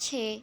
6،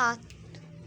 8،